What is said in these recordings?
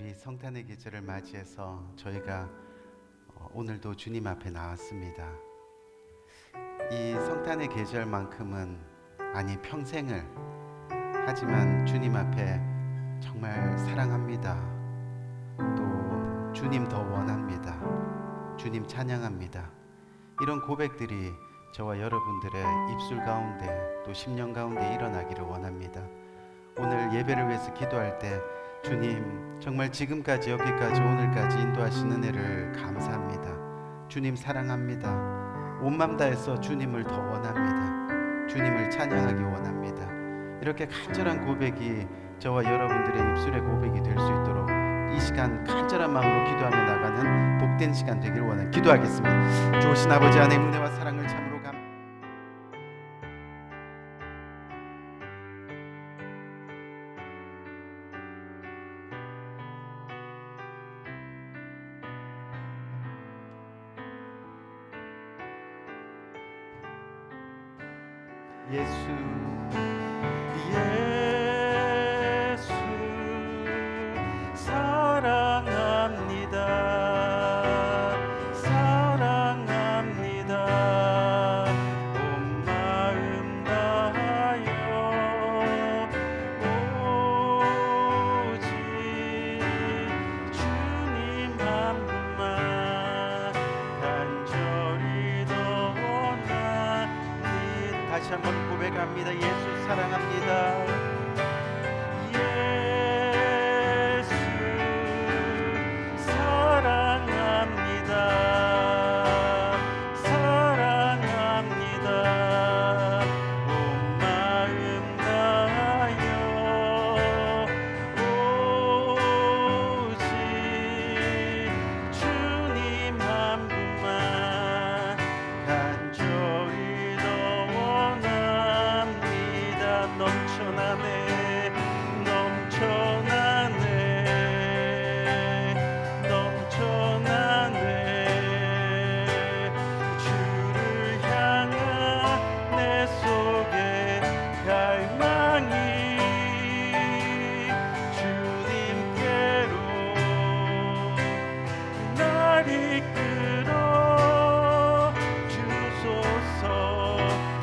우리 성탄의 계절을 맞이해서 저희가 오늘도 주님 앞에 나왔습니다. 이 성탄의 계절만큼은 아니 평생을 하지만 주님 앞에 정말 사랑합니다. 또 주님 더 원합니다. 주님 찬양합니다. 이런 고백들이 저와 여러분들의 입술 가운데 또 심령 가운데 일어나기를 원합니다. 오늘 예배를 위해서 기도할 때 주님 정말 지금까지 여기까지 오늘까지 인도하신 은혜를 감사합니다. 주님 사랑합니다. 온 맘 다해서 주님을 더 원합니다. 주님을 찬양하기 원합니다. 이렇게 간절한 고백이 저와 여러분들의 입술의 고백이 될 수 있도록 이 시간 간절한 마음으로 기도하며 나가는 복된 시간 되기를 원합니다. 기도하겠습니다. 좋으신 아버지 하나님 은혜와 사랑을 참으로 예수 사랑합니다. 사랑합니다. 온 마음 다하여 오직 주님 한 분만 간절히 더 원합니다. 다시 한번 고백합니다. 예수 사랑합니다. 예수 사랑합니다. 사랑합니다. 온 마음 다하여 오직 주님 한 분만 간절히 더 원합니다. 넘쳐나네 넘쳐나네 넘쳐나네 주를 향한 내 속에 갈망이 주님께로 날 이끌어 주소서.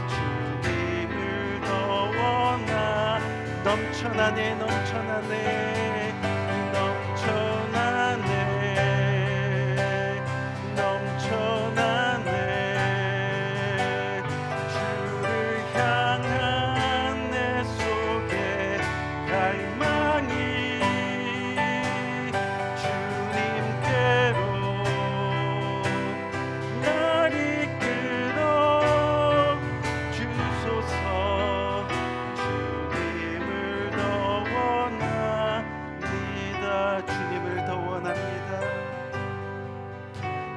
주님을 더 원하 넘쳐나네 넘쳐나네 넘쳐나네 넘쳐나네 주를 향한 내 속에 갈망이 주님께로 날 이끌어 주소서. 주님을 더 원합니다. 주님을 더 원합니다.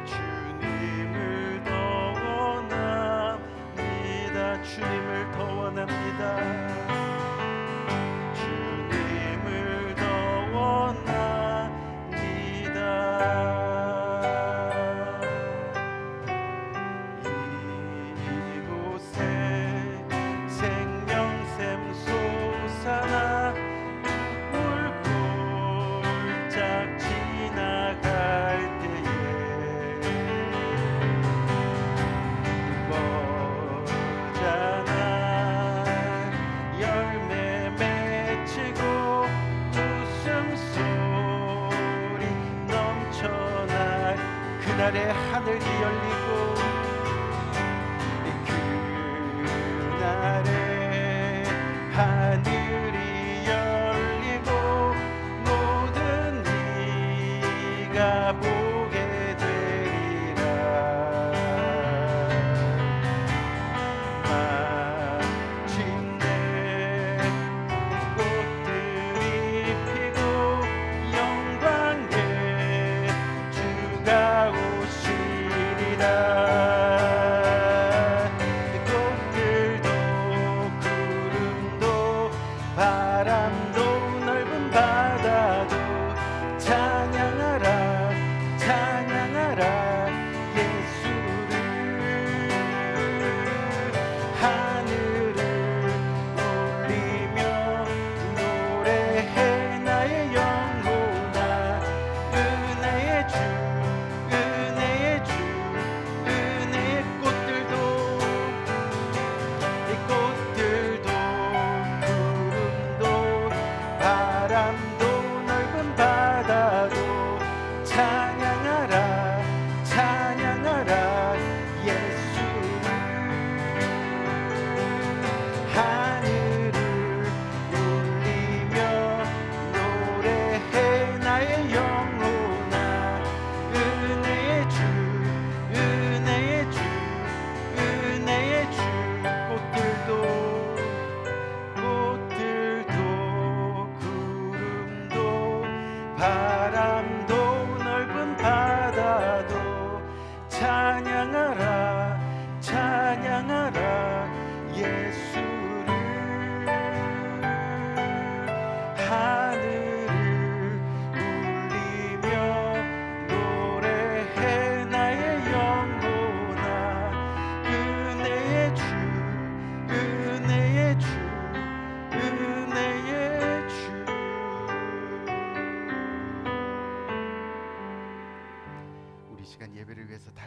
주님을 더 원합니다. 주님을 더 원합니다. 주님을 더 원합니다. 이곳에 생명샘 솟아나 울골짝 지나갈 때에 머잖아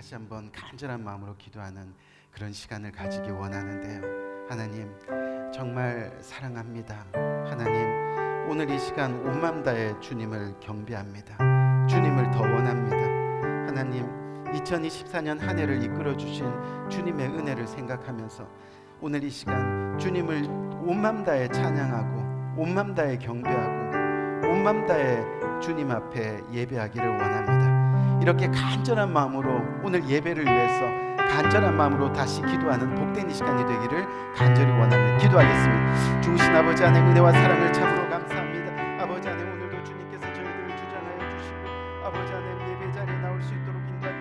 다시 한번 간절한 마음으로 기도하는 그런 시간을 가지기 원하는데요. 하나님 정말 사랑합니다. 하나님 오늘 이 시간 온 마음 다해 주님을 경배합니다. 주님을 더 원합니다. 하나님 2024년 한 해를 이끌어 주신 주님의 은혜를 생각하면서 오늘 이 시간 주님을 온 마음 다해 찬양하고 온 마음 다해 경배하고 온 마음 다해 주님 앞에 예배하기를 원합니다. 이렇게 간절한 마음으로 오늘 예배를 위해서 간절한 마음으로 다시 기도하는 복된 이 시간이 되기를 간절히 원합니다. 기도하겠습니다. 주신 아버지 하나님 은혜와 사랑을 참으로 감사합니다. 아버지 하나님 오늘도 주님께서 저희들을 주장하여 주시고 아버지 하나님 예배 자리에 나올 수 있도록 인도하여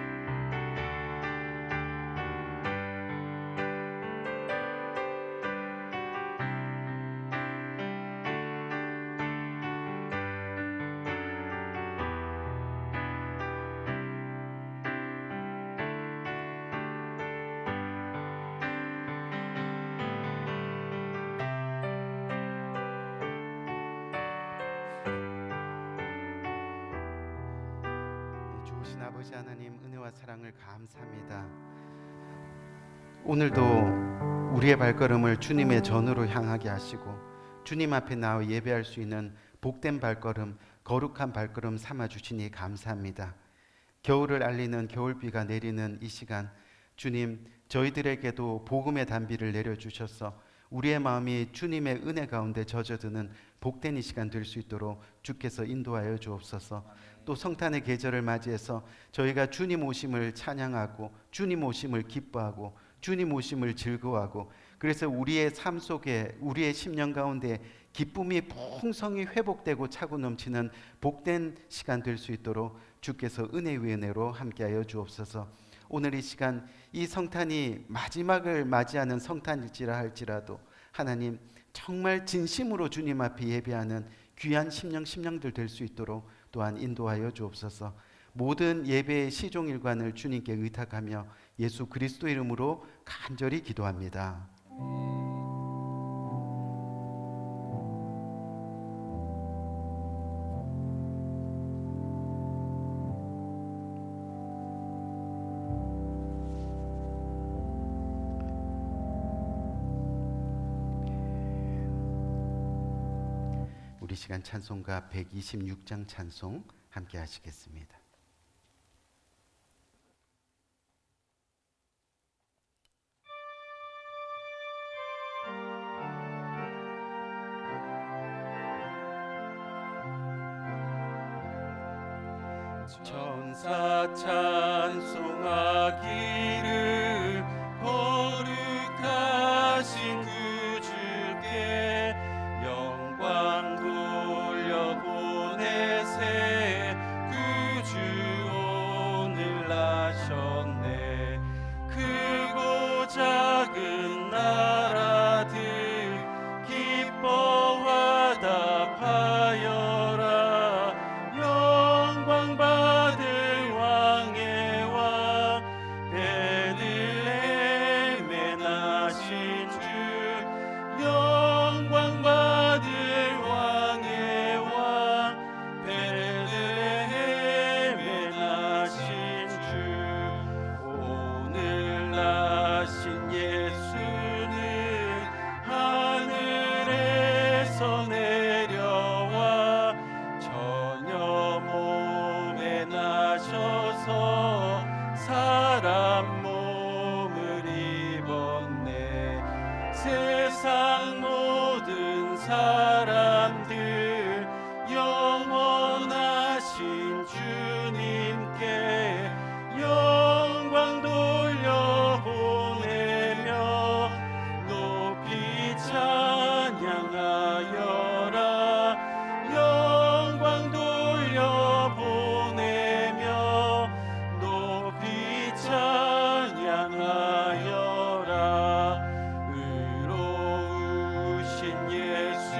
주신 아버지 하나님 은혜와 사랑을 감사합니다. 오늘도 우리의 발걸음을 주님의 전으로 향하게 하시고 주님 앞에 나와 예배할 수 있는 복된 발걸음, 거룩한 발걸음 삼아 주시니 감사합니다. 겨울을 알리는 겨울비가 내리는 이 시간 주님 저희들에게도 복음의 단비를 내려주셔서 우리의 마음이 주님의 은혜 가운데 젖어드는 복된 이 시간 될 수 있도록 주께서 인도하여 주옵소서. 또 성탄의 계절을 맞이해서 저희가 주님 오심을 찬양하고 주님 오심을 기뻐하고 주님 오심을 즐거워하고 그래서 우리의 삶 속에 우리의 심령 가운데 기쁨이 풍성히 회복되고 차고 넘치는 복된 시간 될 수 있도록 주께서 은혜 위에 은혜로 함께하여 주옵소서. 오늘 이 시간 이 성탄이 마지막을 맞이하는 성탄일지라 할지라도 하나님 정말 진심으로 주님 앞에 예배하는 귀한 심령들 될 수 있도록 또한 인도하여 주옵소서. 모든 예배의 시종일관을 주님께 의탁하며 예수 그리스도 이름으로 간절히 기도합니다. 우리 시간 찬송가 126장 찬송 함께 하시겠습니다. 천사 찬송하기를 거룩하신 구주께 영광 돌려보내세. 구주 오늘 나셨네. 크고 작은 나라들 기뻐 화답하여라. 영광 받을 왕의 왕 베들레헴에 나신 주. 영광 받을 왕의 왕 베들레헴에 나신 주. 오늘 나신 예수는 하늘에서 내려와 처녀 몸에 나셔서 사람 몸을 입었네. 세상 모든 사람들 영원하신 주님께 영광 돌려보내며 높이 찬양하여라. 영광 돌려보내며 높이 찬양하여라. 의로우신 예수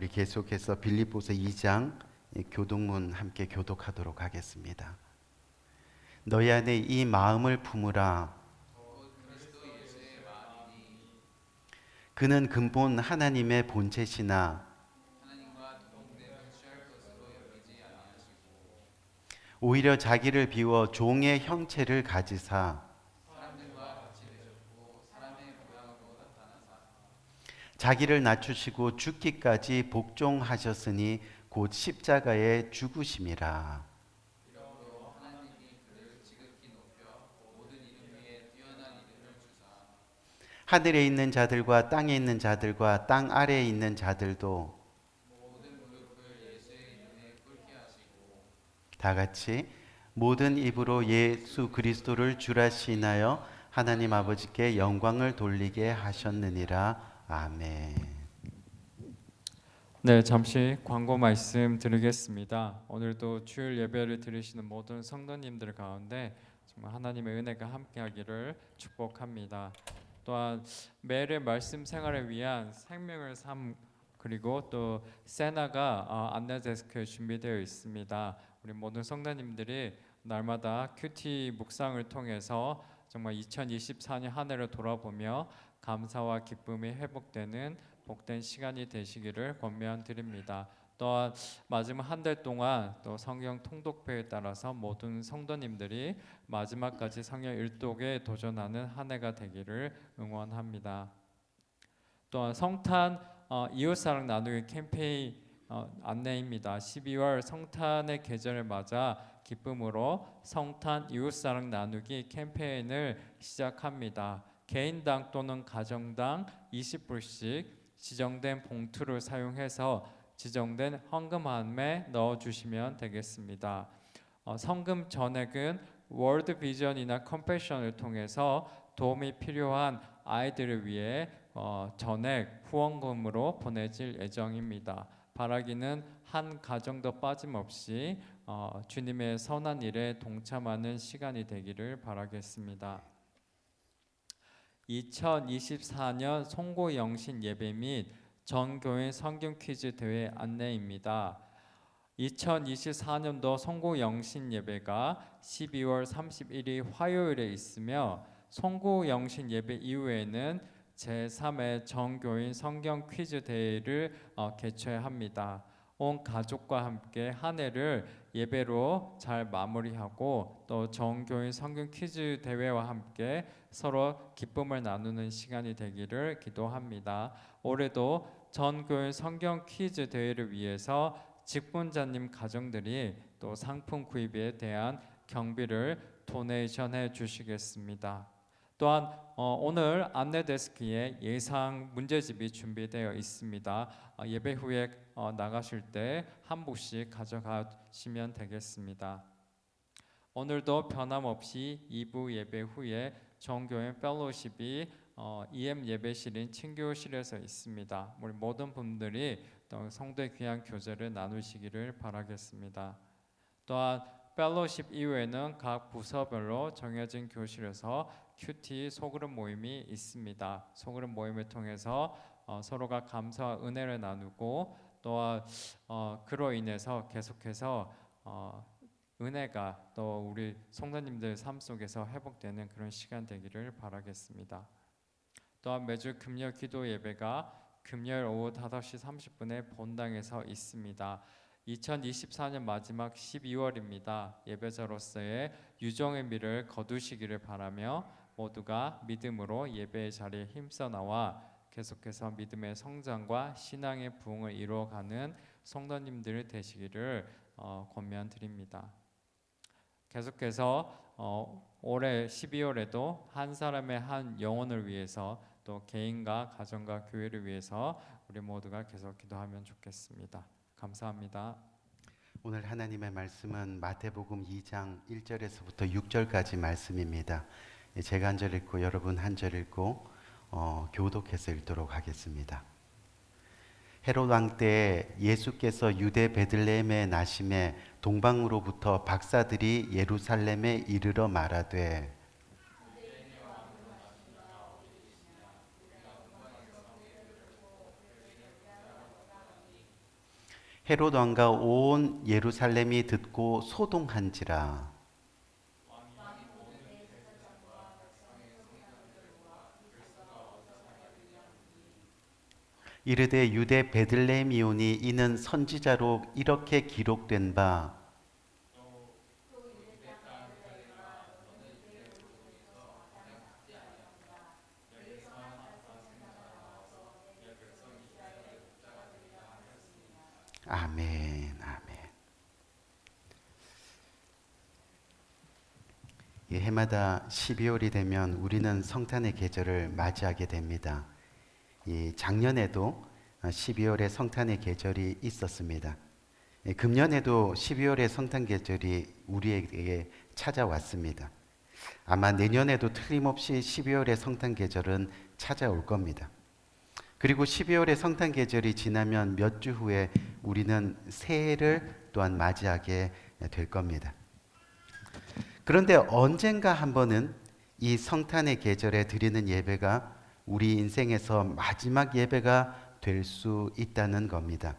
우리 계속해서 빌립보서 2장 교독문 함께 교독하도록 하겠습니다. 너희 안에 이 마음을 품으라. 그는 근본 하나님의 본체시나 오히려 자기를 비워 종의 형체를 가지사 자기를 낮추시고 죽기까지 복종하셨으니 곧 십자가에 죽으심이라. 하늘에 있는 자들과 땅에 있는 자들과 땅 아래에 있는 자들도 다 같이 모든 입으로 예수 그리스도를 주라 시인하여 하나님 아버지께 영광을 돌리게 하셨느니라. 아멘. 네, 잠시 광고 말씀 드리겠습니다. 오늘도 주일 예배를 드리시는 모든 성도님들 가운데 정말 하나님의 은혜가 함께하기를 축복합니다. 또한 매일의 말씀 생활을 위한 생명을 삶 그리고 또 세나가 안내 데스크에 준비되어 있습니다. 우리 모든 성도님들이 날마다 큐티 묵상을 통해서 정말 2024년 한 해를 돌아보며 감사와 기쁨이 회복되는 복된 시간이 되시기를 권면드립니다. 또한 마지막 한 달 동안 또 성경 통독회에 따라서 모든 성도님들이 마지막까지 성경 일독에 도전하는 한 해가 되기를 응원합니다. 또한 성탄 이웃사랑 나누기 캠페인 안내입니다. 12월 성탄의 계절을 맞아 기쁨으로 성탄 이웃사랑 나누기 캠페인을 시작합니다. 개인당 또는 가정당 20불씩 지정된 봉투를 사용해서 지정된 헌금함에 넣어주시면 되겠습니다. 성금 전액은 월드 비전이나 컴패션을 통해서 도움이 필요한 아이들을 위해 전액 후원금으로 보내질 예정입니다. 바라기는 한 가정도 빠짐없이 주님의 선한 일에 동참하는 시간이 되기를 바라겠습니다. 2024년 송고영신 예배 및 전교인 성경 퀴즈 대회 안내입니다. 2024년도 송고영신 예배가 12월 31일 화요일에 있으며 송고영신 예배 이후에는 제3회 전교인 성경 퀴즈 대회를 개최합니다. 온 가족과 함께 한 해를 예배로 잘 마무리하고 또 전교인 성경 퀴즈 대회와 함께 서로 기쁨을 나누는 시간이 되기를 기도합니다. 올해도 전교인 성경 퀴즈 대회를 위해서 직분자님 가정들이 또 상품 구입에 대한 경비를 도네이션해 주시겠습니다. 또한 오늘 안내 데스크에 예상 문제집이 준비되어 있습니다. 예배 후에 나가실 때 한 부씩 가져가시면 되겠습니다. 오늘도 변함없이 2부 예배 후에 전교인 펠로우십이 EM 예배실인 친교실에서 있습니다. 우리 모든 분들이 또 성도의 귀한 교제를 나누시기를 바라겠습니다. 또한 펠로우십 이후에는 각 부서별로 정해진 교실에서 큐티 소그룹 모임이 있습니다. 소그룹 모임을 통해서 서로가 감사와 은혜를 나누고 또한 그로 인해서 계속해서 은혜가 또 우리 성도님들 삶 속에서 회복되는 그런 시간 되기를 바라겠습니다. 또한 매주 금요 기도 예배가 금요일 오후 5시 30분에 본당에서 있습니다. 2024년 마지막 12월입니다. 예배자로서의 유종의 미를 거두시기를 바라며 모두가 믿음으로 예배의 자리에 힘써 나와 계속해서 믿음의 성장과 신앙의 부흥을 이루어가는 성도님들 되시기를 권면드립니다. 계속해서 올해 12월에도 한 사람의 한 영혼을 위해서 또 개인과 가정과 교회를 위해서 우리 모두가 계속 기도하면 좋겠습니다. 감사합니다. 오늘 하나님의 말씀은 마태복음 2장 1절에서부터 6절까지 말씀입니다. 제가 한 절 읽고 여러분 한 절 읽고 교독해서 읽도록 하겠습니다. 헤롯 왕 때 예수께서 유대 베들레헴에 나심에 동방으로부터 박사들이 예루살렘에 이르러 말하되 헤롯 왕과 온 예루살렘이 듣고 소동한지라. 이르되 유대 베들레헴이오니 이는 선지자로 이렇게 기록된 바 아멘, 아멘. 이 해마다 12월이 되면 우리는 성탄의 계절을 맞이하게 됩니다. 이 작년에도 12월에 성탄의 계절이 있었습니다. 금년에도 12월의 성탄 계절이 우리에게 찾아왔습니다. 아마 내년에도 틀림없이 12월의 성탄 계절은 찾아올 겁니다. 그리고 12월의 성탄 계절이 지나면 몇 주 후에 우리는 새해를 또한 맞이하게 될 겁니다. 그런데 언젠가 한 번은 이 성탄의 계절에 드리는 예배가 우리 인생에서 마지막 예배가 될 수 있다는 겁니다.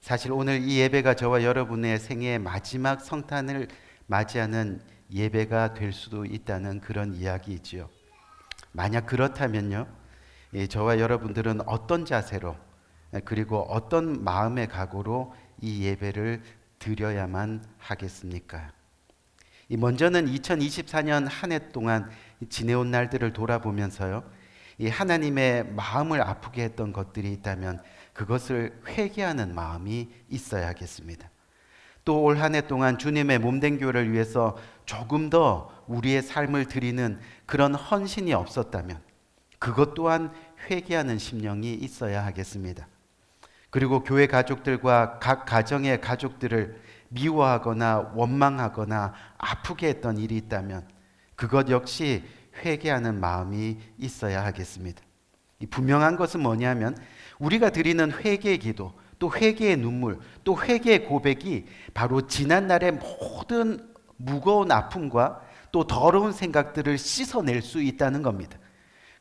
사실 오늘 이 예배가 저와 여러분의 생애의 마지막 성탄을 맞이하는 예배가 될 수도 있다는 그런 이야기이지요. 만약 그렇다면요, 저와 여러분들은 어떤 자세로 그리고 어떤 마음의 각오로 이 예배를 드려야만 하겠습니까? 먼저는 2024년 한 해 동안 지내온 날들을 돌아보면서요, 이 하나님의 마음을 아프게 했던 것들이 있다면 그것을 회개하는 마음이 있어야겠습니다. 또 올 한 해 동안 주님의 몸된 교회를 위해서 조금 더 우리의 삶을 드리는 그런 헌신이 없었다면 그것 또한 회개하는 심령이 있어야 하겠습니다. 그리고 교회 가족들과 각 가정의 가족들을 미워하거나 원망하거나 아프게 했던 일이 있다면 그것 역시 회개하는 마음이 있어야 하겠습니다. 이 분명한 것은 뭐냐면 우리가 드리는 회개의 기도, 또 회개의 눈물, 또 회개의 고백이 바로 지난날의 모든 무거운 아픔과 또 더러운 생각들을 씻어낼 수 있다는 겁니다.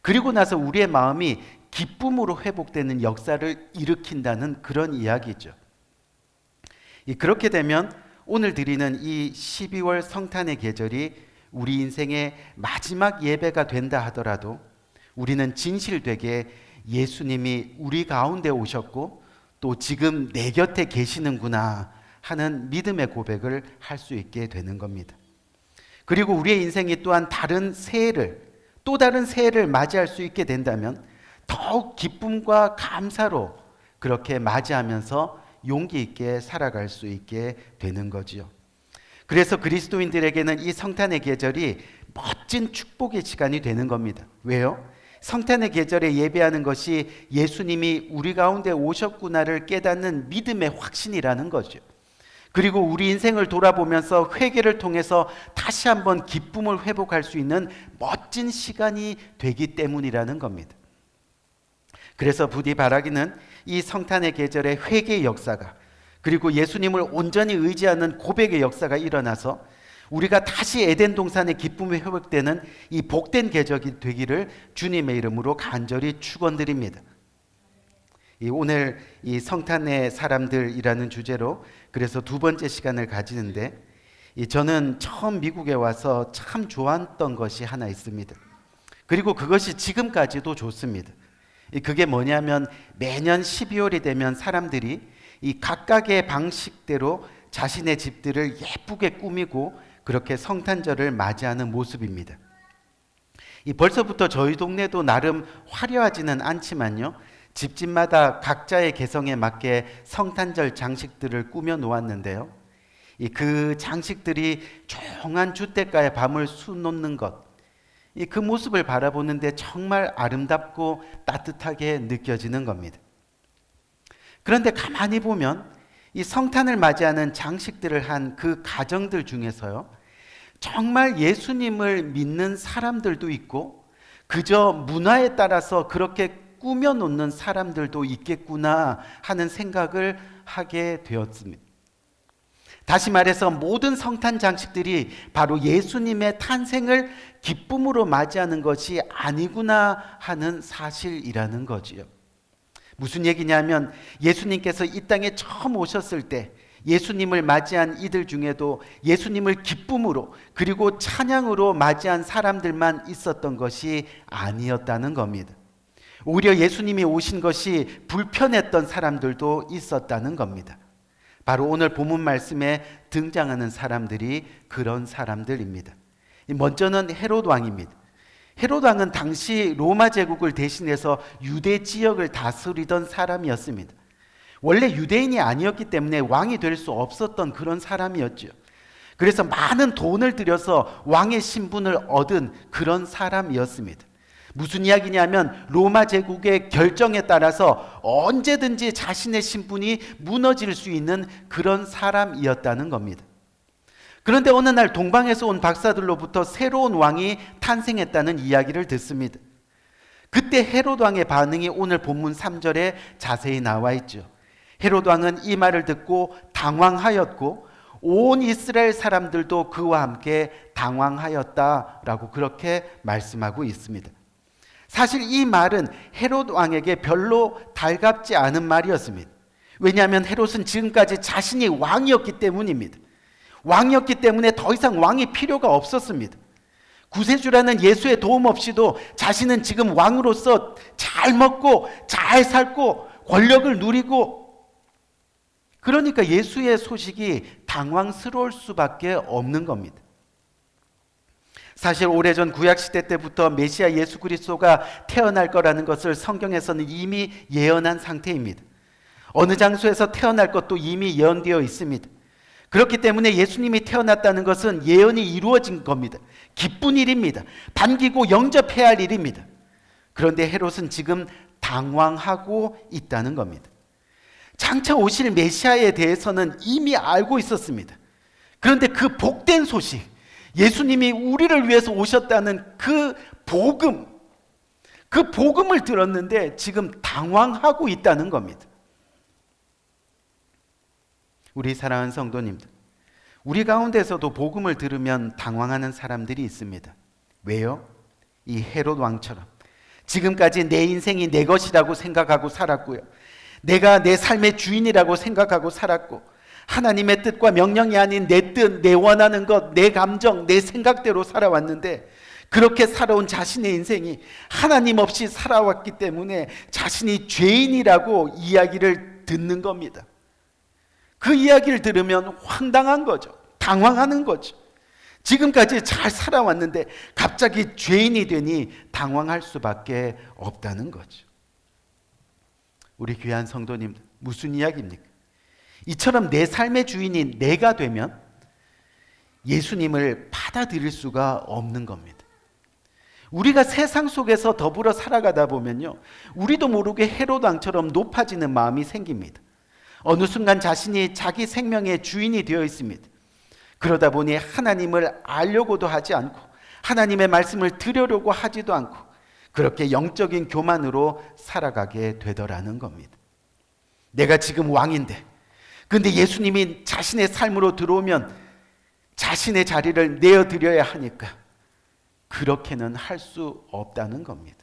그리고 나서 우리의 마음이 기쁨으로 회복되는 역사를 일으킨다는 그런 이야기죠. 그렇게 되면 오늘 드리는 이 12월 성탄의 계절이 우리 인생의 마지막 예배가 된다 하더라도 우리는 진실되게 예수님이 우리 가운데 오셨고 또 지금 내 곁에 계시는구나 하는 믿음의 고백을 할 수 있게 되는 겁니다. 그리고 우리의 인생이 또한 또 다른 새해를 맞이할 수 있게 된다면 더욱 기쁨과 감사로 그렇게 맞이하면서 용기 있게 살아갈 수 있게 되는 거지요. 그래서 그리스도인들에게는 이 성탄의 계절이 멋진 축복의 시간이 되는 겁니다. 왜요? 성탄의 계절에 예배하는 것이 예수님이 우리 가운데 오셨구나를 깨닫는 믿음의 확신이라는 거죠. 그리고 우리 인생을 돌아보면서 회개를 통해서 다시 한번 기쁨을 회복할 수 있는 멋진 시간이 되기 때문이라는 겁니다. 그래서 부디 바라기는 이 성탄의 계절에 회개의 역사가 그리고 예수님을 온전히 의지하는 고백의 역사가 일어나서 우리가 다시 에덴 동산의 기쁨이 회복되는 이 복된 계절이 되기를 주님의 이름으로 간절히 축원드립니다. 오늘 이 성탄의 사람들이라는 주제로 그래서 두 번째 시간을 가지는데 저는 처음 미국에 와서 참 좋았던 것이 하나 있습니다. 그리고 그것이 지금까지도 좋습니다. 그게 뭐냐면 매년 12월이 되면 사람들이 이 각각의 방식대로 자신의 집들을 예쁘게 꾸미고 그렇게 성탄절을 맞이하는 모습입니다. 벌써부터 저희 동네도 나름 화려하지는 않지만요, 집집마다 각자의 개성에 맞게 성탄절 장식들을 꾸며 놓았는데요, 그 장식들이 조용한 주택가에 밤을 수놓는 것, 그 모습을 바라보는데 정말 아름답고 따뜻하게 느껴지는 겁니다. 그런데 가만히 보면 이 성탄을 맞이하는 장식들을 한 그 가정들 중에서요, 정말 예수님을 믿는 사람들도 있고 그저 문화에 따라서 그렇게 꾸며 놓는 사람들도 있겠구나 하는 생각을 하게 되었습니다. 다시 말해서 모든 성탄 장식들이 바로 예수님의 탄생을 기쁨으로 맞이하는 것이 아니구나 하는 사실이라는 거지요. 무슨 얘기냐면 예수님께서 이 땅에 처음 오셨을 때 예수님을 맞이한 이들 중에도 예수님을 기쁨으로 그리고 찬양으로 맞이한 사람들만 있었던 것이 아니었다는 겁니다. 오히려 예수님이 오신 것이 불편했던 사람들도 있었다는 겁니다. 바로 오늘 본문 말씀에 등장하는 사람들이 그런 사람들입니다. 먼저는 헤롯 왕입니다. 헤롯 왕은 당시 로마 제국을 대신해서 유대 지역을 다스리던 사람이었습니다. 원래 유대인이 아니었기 때문에 왕이 될 수 없었던 그런 사람이었죠. 그래서 많은 돈을 들여서 왕의 신분을 얻은 그런 사람이었습니다. 무슨 이야기냐면 로마 제국의 결정에 따라서 언제든지 자신의 신분이 무너질 수 있는 그런 사람이었다는 겁니다. 그런데 어느 날 동방에서 온 박사들로부터 새로운 왕이 탄생했다는 이야기를 듣습니다. 그때 헤롯 왕의 반응이 오늘 본문 3절에 자세히 나와 있죠. 헤롯 왕은 이 말을 듣고 당황하였고 온 이스라엘 사람들도 그와 함께 당황하였다라고 그렇게 말씀하고 있습니다. 사실 이 말은 헤롯 왕에게 별로 달갑지 않은 말이었습니다. 왜냐하면 헤롯은 지금까지 자신이 왕이었기 때문입니다. 왕이었기 때문에 더 이상 왕이 필요가 없었습니다. 구세주라는 예수의 도움 없이도 자신은 지금 왕으로서 잘 먹고 잘 살고 권력을 누리고, 그러니까 예수의 소식이 당황스러울 수밖에 없는 겁니다. 사실 오래전 구약시대 때부터 메시아 예수 그리스도가 태어날 거라는 것을 성경에서는 이미 예언한 상태입니다. 어느 장소에서 태어날 것도 이미 예언되어 있습니다. 그렇기 때문에 예수님이 태어났다는 것은 예언이 이루어진 겁니다. 기쁜 일입니다. 반기고 영접해야 할 일입니다. 그런데 헤롯은 지금 당황하고 있다는 겁니다. 장차 오실 메시아에 대해서는 이미 알고 있었습니다. 그런데 그 복된 소식, 예수님이 우리를 위해서 오셨다는 그 복음을 들었는데 지금 당황하고 있다는 겁니다. 우리 사랑하는 성도님들, 우리 가운데서도 복음을 들으면 당황하는 사람들이 있습니다. 왜요? 이 헤롯 왕처럼 지금까지 내 인생이 내 것이라고 생각하고 살았고요, 내가 내 삶의 주인이라고 생각하고 살았고, 하나님의 뜻과 명령이 아닌 내 뜻, 내 원하는 것, 내 감정, 내 생각대로 살아왔는데, 그렇게 살아온 자신의 인생이 하나님 없이 살아왔기 때문에 자신이 죄인이라고 이야기를 듣는 겁니다. 그 이야기를 들으면 황당한 거죠. 당황하는 거죠. 지금까지 잘 살아왔는데 갑자기 죄인이 되니 당황할 수밖에 없다는 거죠. 우리 귀한 성도님들, 무슨 이야기입니까? 이처럼 내 삶의 주인이 내가 되면 예수님을 받아들일 수가 없는 겁니다. 우리가 세상 속에서 더불어 살아가다 보면요, 우리도 모르게 헤롯 왕처럼 높아지는 마음이 생깁니다. 어느 순간 자신이 자기 생명의 주인이 되어 있습니다. 그러다 보니 하나님을 알려고도 하지 않고 하나님의 말씀을 들으려고 하지도 않고 그렇게 영적인 교만으로 살아가게 되더라는 겁니다. 내가 지금 왕인데, 근데 예수님이 자신의 삶으로 들어오면 자신의 자리를 내어드려야 하니까 그렇게는 할 수 없다는 겁니다.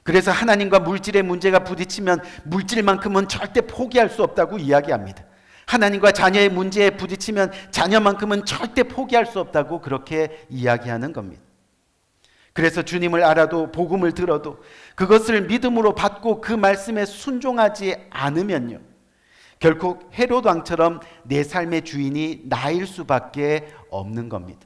그래서 하나님과 물질의 문제가 부딪히면 물질만큼은 절대 포기할 수 없다고 이야기합니다. 하나님과 자녀의 문제에 부딪히면 자녀만큼은 절대 포기할 수 없다고 그렇게 이야기하는 겁니다. 그래서 주님을 알아도 복음을 들어도 그것을 믿음으로 받고 그 말씀에 순종하지 않으면요, 결코 헤롯 왕처럼 내 삶의 주인이 나일 수밖에 없는 겁니다.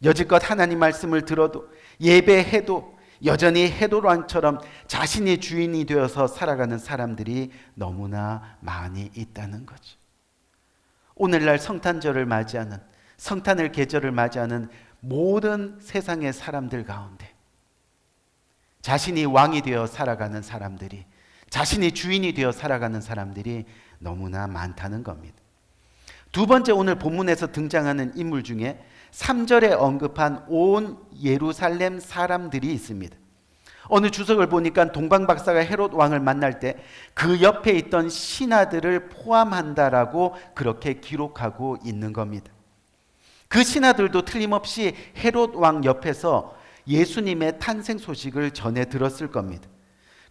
여지껏 하나님 말씀을 들어도 예배해도 여전히 헤롯 왕처럼 자신이 주인이 되어서 살아가는 사람들이 너무나 많이 있다는 거죠. 오늘날 성탄절을 맞이하는, 성탄을 계절을 맞이하는 모든 세상의 사람들 가운데 자신이 왕이 되어 살아가는 사람들이, 자신이 주인이 되어 살아가는 사람들이 너무나 많다는 겁니다. 두 번째, 오늘 본문에서 등장하는 인물 중에 3절에 언급한 온 예루살렘 사람들이 있습니다. 어느 주석을 보니까 동방박사가 헤롯 왕을 만날 때 그 옆에 있던 신하들을 포함한다라고 그렇게 기록하고 있는 겁니다. 그 신하들도 틀림없이 헤롯 왕 옆에서 예수님의 탄생 소식을 전해 들었을 겁니다.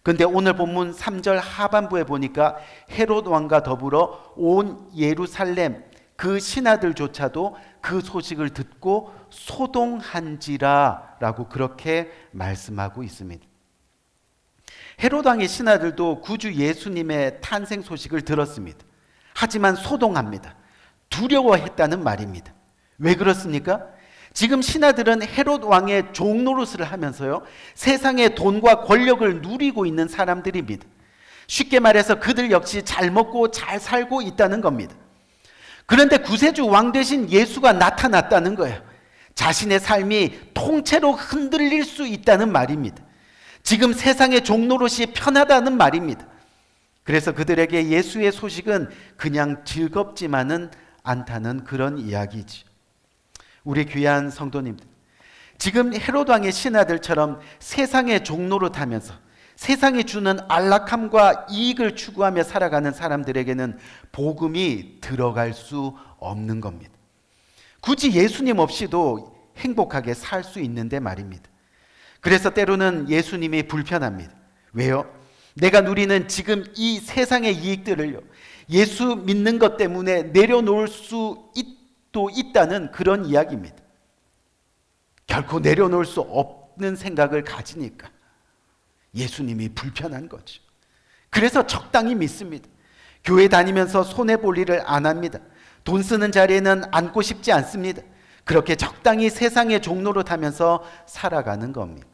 근데 오늘 본문 3절 하반부에 보니까 헤롯 왕과 더불어 온 예루살렘 그 신하들조차도 그 소식을 듣고 소동한지라 라고 그렇게 말씀하고 있습니다. 헤롯 왕의 신하들도 구주 예수님의 탄생 소식을 들었습니다. 하지만 소동합니다. 두려워했다는 말입니다. 왜 그렇습니까? 지금 신하들은 헤롯 왕의 종노릇을 하면서요, 세상의 돈과 권력을 누리고 있는 사람들입니다. 쉽게 말해서 그들 역시 잘 먹고 잘 살고 있다는 겁니다. 그런데 구세주 왕 대신 예수가 나타났다는 거예요. 자신의 삶이 통째로 흔들릴 수 있다는 말입니다. 지금 세상의 종노릇이 편하다는 말입니다. 그래서 그들에게 예수의 소식은 그냥 즐겁지만은 않다는 그런 이야기지. 우리 귀한 성도님들, 지금 헤롯 왕의 신하들처럼 세상의 종로로 타면서 세상이 주는 안락함과 이익을 추구하며 살아가는 사람들에게는 복음이 들어갈 수 없는 겁니다. 굳이 예수님 없이도 행복하게 살 수 있는데 말입니다. 그래서 때로는 예수님이 불편합니다. 왜요? 내가 누리는 지금 이 세상의 이익들을요, 예수 믿는 것 때문에 내려놓을 수 있다는 그런 이야기입니다. 결코 내려놓을 수 없는 생각을 가지니까 예수님이 불편한 거죠. 그래서 적당히 믿습니다. 교회 다니면서 손해볼 일을 안 합니다. 돈 쓰는 자리에는 앉고 싶지 않습니다. 그렇게 적당히 세상의 종로로 타면서 살아가는 겁니다.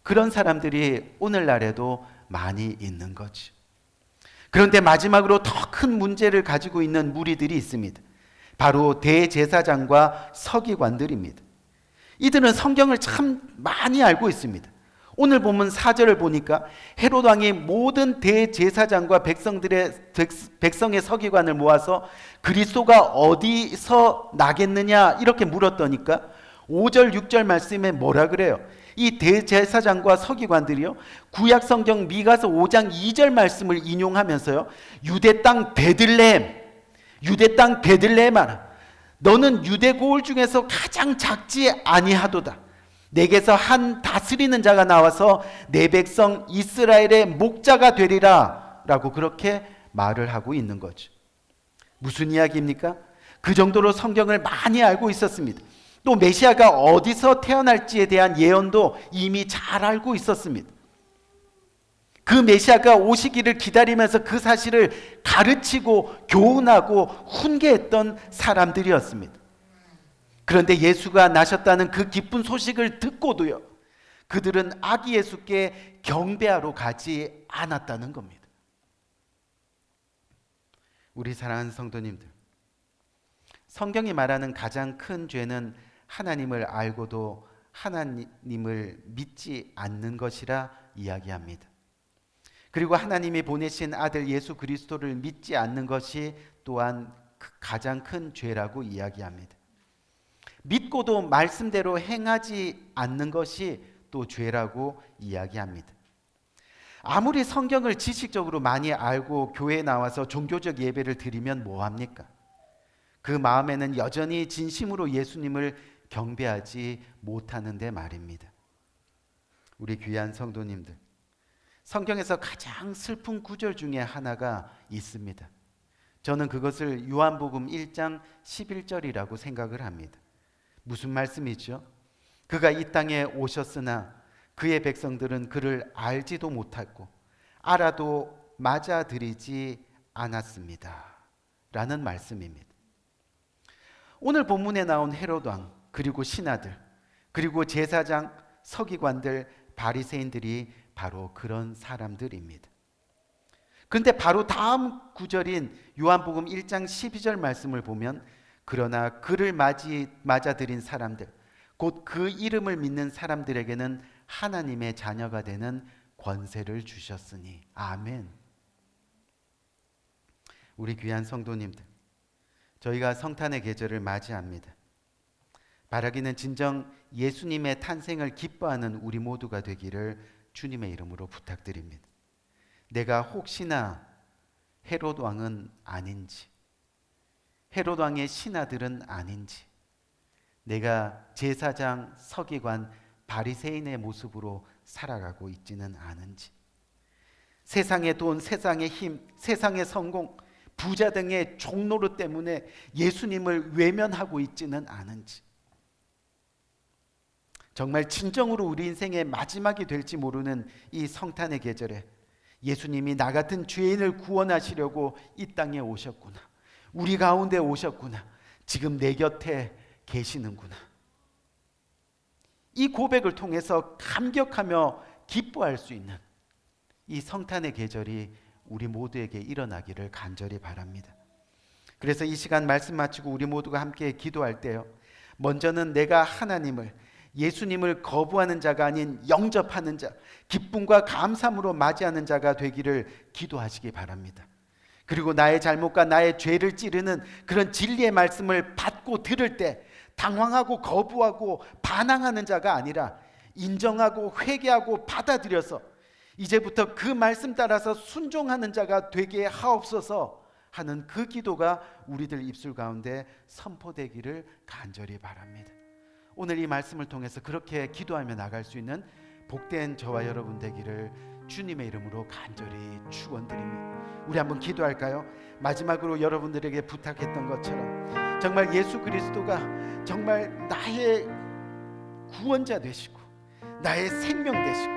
그런 사람들이 오늘날에도 많이 있는 거죠. 그런데 마지막으로 더 큰 문제를 가지고 있는 무리들이 있습니다. 바로 대제사장과 서기관들입니다. 이들은 성경을 참 많이 알고 있습니다. 오늘 본문 4절을 보니까 헤롯 왕이 모든 대제사장과 백성의 서기관을 모아서 그리스도가 어디서 나겠느냐 이렇게 물었더니까 5절 6절 말씀에 뭐라 그래요? 이 대제사장과 서기관들이요, 구약 성경 미가서 5장 2절 말씀을 인용하면서요, 유대 땅 베들레헴아, 너는 유대 고을 중에서 가장 작지 아니하도다. 내게서 한 다스리는 자가 나와서 내 백성 이스라엘의 목자가 되리라 라고 그렇게 말을 하고 있는 거죠. 무슨 이야기입니까? 그 정도로 성경을 많이 알고 있었습니다. 또 메시아가 어디서 태어날지에 대한 예언도 이미 잘 알고 있었습니다. 그 메시아가 오시기를 기다리면서 그 사실을 가르치고 교훈하고 훈계했던 사람들이었습니다. 그런데 예수가 나셨다는 그 기쁜 소식을 듣고도요, 그들은 아기 예수께 경배하러 가지 않았다는 겁니다. 우리 사랑하는 성도님들, 성경이 말하는 가장 큰 죄는 하나님을 알고도 하나님을 믿지 않는 것이라 이야기합니다. 그리고 하나님이 보내신 아들 예수 그리스도를 믿지 않는 것이 또한 가장 큰 죄라고 이야기합니다. 믿고도 말씀대로 행하지 않는 것이 또 죄라고 이야기합니다. 아무리 성경을 지식적으로 많이 알고 교회에 나와서 종교적 예배를 드리면 뭐합니까? 그 마음에는 여전히 진심으로 예수님을 경배하지 못하는데 말입니다. 우리 귀한 성도님들, 성경에서 가장 슬픈 구절 중에 하나가 있습니다. 저는 그것을 요한복음 1장 11절이라고 생각을 합니다. 무슨 말씀이죠? 그가 이 땅에 오셨으나 그의 백성들은 그를 알지도 못하고 알아도 맞아들이지 않았습니다 라는 말씀입니다. 오늘 본문에 나온 헤롯 왕, 그리고 신하들, 그리고 제사장, 서기관들, 바리새인들이 바로 그런 사람들입니다. 그런데 바로 다음 구절인 요한복음 1장 12절 말씀을 보면, 그러나 그를 맞아들인 사람들, 곧 그 이름을 믿는 사람들에게는 하나님의 자녀가 되는 권세를 주셨으니. 아멘. 우리 귀한 성도님들, 저희가 성탄의 계절을 맞이합니다. 바라기는 진정 예수님의 탄생을 기뻐하는 우리 모두가 되기를 주님의 이름으로 부탁드립니다. 내가 혹시나 헤롯 왕은 아닌지, 헤롯 왕의 신하들은 아닌지, 내가 제사장, 서기관, 바리새인의 모습으로 살아가고 있지는 않은지, 세상의 돈, 세상의 힘, 세상의 성공, 부자 등의 종로릇 때문에 예수님을 외면하고 있지는 않은지, 정말 진정으로 우리 인생의 마지막이 될지 모르는 이 성탄의 계절에 예수님이 나 같은 죄인을 구원하시려고 이 땅에 오셨구나, 우리 가운데 오셨구나, 지금 내 곁에 계시는구나, 이 고백을 통해서 감격하며 기뻐할 수 있는 이 성탄의 계절이 우리 모두에게 일어나기를 간절히 바랍니다. 그래서 이 시간 말씀 마치고 우리 모두가 함께 기도할 때요, 먼저는 내가 하나님을, 예수님을 거부하는 자가 아닌 영접하는 자, 기쁨과 감사함으로 맞이하는 자가 되기를 기도하시기 바랍니다. 그리고 나의 잘못과 나의 죄를 찌르는 그런 진리의 말씀을 받고 들을 때 당황하고 거부하고 반항하는 자가 아니라 인정하고 회개하고 받아들여서 이제부터 그 말씀 따라서 순종하는 자가 되게 하옵소서 하는 그 기도가 우리들 입술 가운데 선포되기를 간절히 바랍니다. 오늘 이 말씀을 통해서 그렇게 기도하며 나갈 수 있는 복된 저와 여러분 되기를 주님의 이름으로 간절히 축원드립니다. 우리 한번 기도할까요? 마지막으로 여러분들에게 부탁했던 것처럼 정말 예수 그리스도가 정말 나의 구원자 되시고 나의 생명 되시고,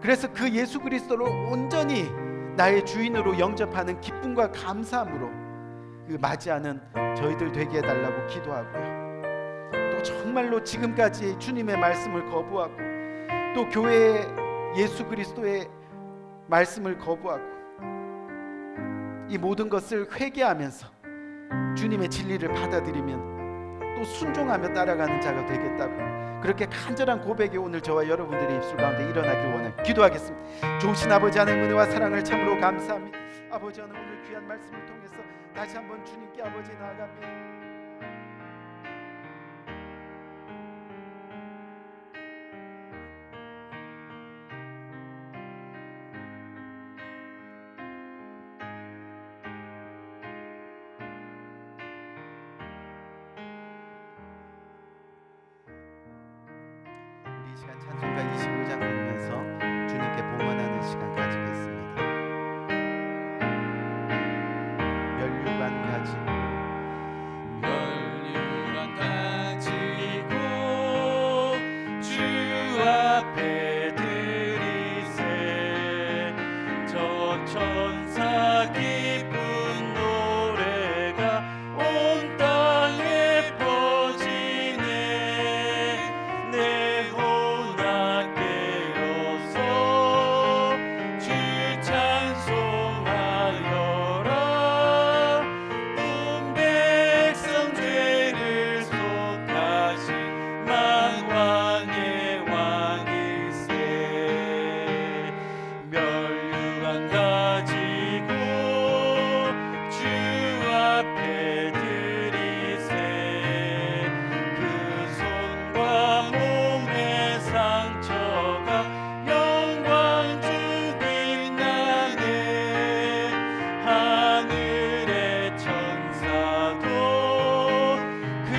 그래서 그 예수 그리스도를 온전히 나의 주인으로 영접하는 기쁨과 감사함으로 그 맞이하는 저희들 되게 해달라고 기도하고요, 또 정말로 지금까지 주님의 말씀을 거부하고 또 교회의 예수 그리스도의 말씀을 거부하고 이 모든 것을 회개하면서 주님의 진리를 받아들이면 또 순종하며 따라가는 자가 되겠다고, 그렇게 간절한 고백이 오늘 저와 여러분들의 입술 가운데 일어나길 원해 기도하겠습니다. 좋으신 아버지 하나님 은혜와 사랑을 참으로 감사합니다. 아버지 하나님 오늘 귀한 말씀을 통해서 다시 한번 주님께 아버지 나아갑니다. 이 시간 찬송가 25장 부르면서 주님께 봉헌하는 시간 가지겠습니다. 면류관 가지고 주 앞에 드리세, 저 천사 기쁜 노래가 온 땅에 퍼지네. 내 혼아 깨어서 주 찬송하여라. 온 백성 죄를 속하신 만왕의 왕이세. 멸류관 가지고 주 앞에 드리세, 그 손과 몸의 상처가 영광 주 빛나네. 하늘의 천사도 그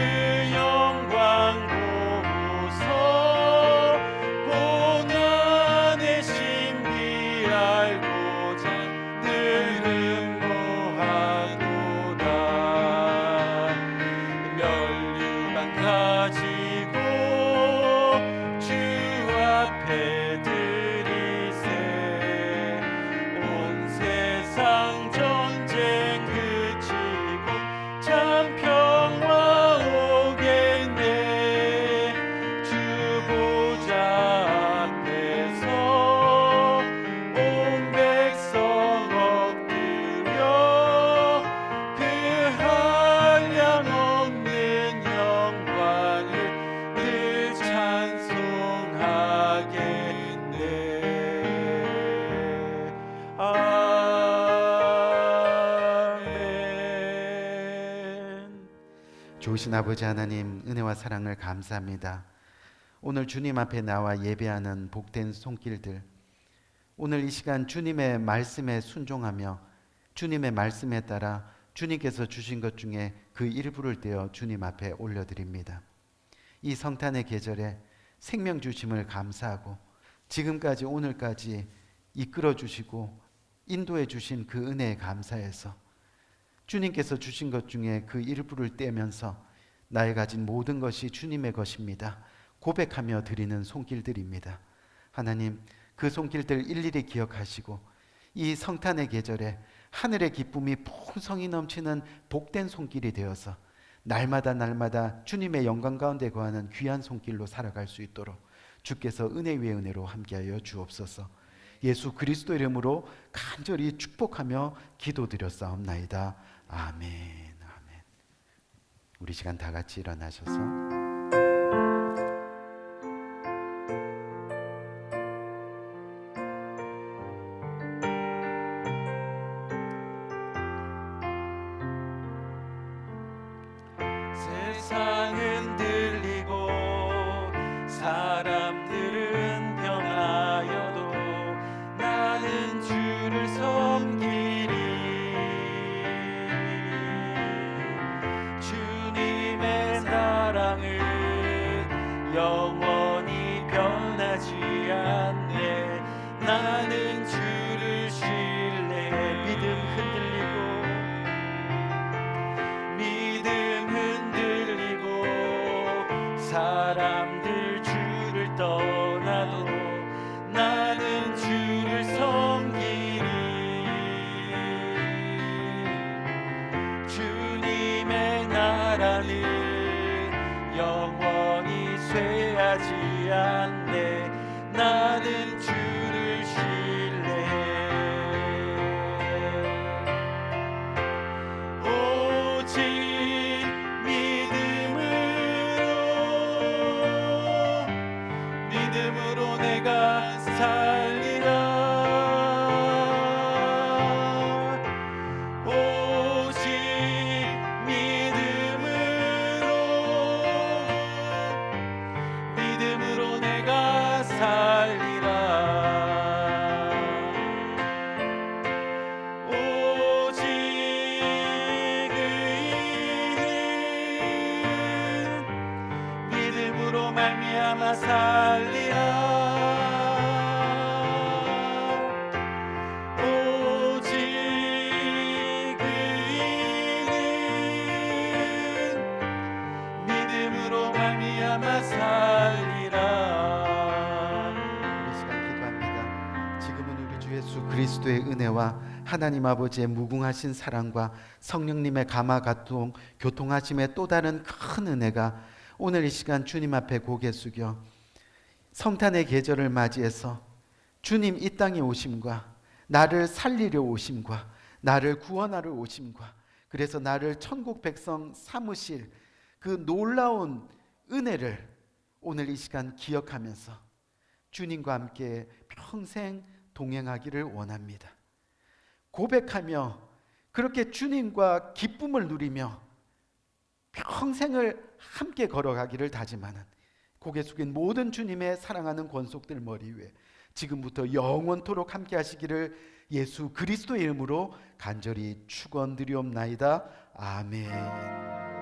영광 보고서 고난의 신비 알고자 늘 응모하도다. 면류관 가지고 주 앞에 드리세, 온 세상 전쟁 그치고 참 평화 오겠네. 주 보좌 앞에서 온 백성 엎드려 그 한량없는 영광을 늘 찬송하겠네. 아멘. 좋으신 아버지 하나님 은혜와 사랑을 감사합니다. 오늘 주님 앞에 나와 예배하는 복된 손길들, 오늘 이 시간 주님의 말씀에 순종하며 주님의 말씀에 따라 주님께서 주신 것 중에 그 일부를 떼어 주님 앞에 올려드립니다. 이 성탄의 계절에 생명 주심을 감사하고 지금까지 오늘까지 이끌어 주시고 인도해 주신 그 은혜에 감사해서 주님께서 주신 것 중에 그 일부를 떼면서 나의 가진 모든 것이 주님의 것입니다 고백하며 드리는 손길들입니다. 하나님, 그 손길들 일일이 기억하시고 이 성탄의 계절에 하늘의 기쁨이 풍성히 넘치는 복된 손길이 되어서 날마다 주님의 영광 가운데 거하는 귀한 손길로 살아갈 수 있도록 주께서 은혜 위에 은혜로 함께하여 주옵소서. 예수 그리스도 이름으로 간절히 축복하며 기도드렸사옵나이다. 아멘. 아멘. 우리 시간 다 같이 일어나셔서 세상은 들리고 사람들은 변하여도 나는 주를 섬기리. 주님의 사랑은 영원히 변하지 않네. 나는 주를 신뢰해. 믿음 흔들리고 사람들 주를 떠나도 나는 주를 섬기리. 주님의 나라는 영원히 쇠하지 않네. 나는 주를 신뢰해. 오직 믿음으로 내가 살리라. 오직 믿음으로 내가 살리라. 오직 의인은 믿음으로 말미암아 살리라. 오직 의인은 믿음으로 말미암아 살리라. 우리 시간 기도합니다. 지금은 우리 주 예수 그리스도의 은혜와 하나님 아버지의 무궁하신 사랑과 성령님의 감화 교통하심의 또 다른 큰 은혜가 오늘 이 시간 주님 앞에 고개 숙여 성탄의 계절을 맞이해서 주님 이 땅에 오심과 나를 살리려 오심과 나를 구원하러 오심과 그래서 나를 천국 백성 삼으실 그 놀라운 은혜를 오늘 이 시간 기억하면서 주님과 함께 평생 동행하기를 원합니다. 고백하며 그렇게 주님과 기쁨을 누리며 평생을 함께 걸어가기를 다짐하는 고개 숙인 모든 주님의 사랑하는 권속들 머리 위에 지금부터 영원토록 함께 하시기를 예수 그리스도의 이름으로 간절히 축원드리옵나이다. 아멘.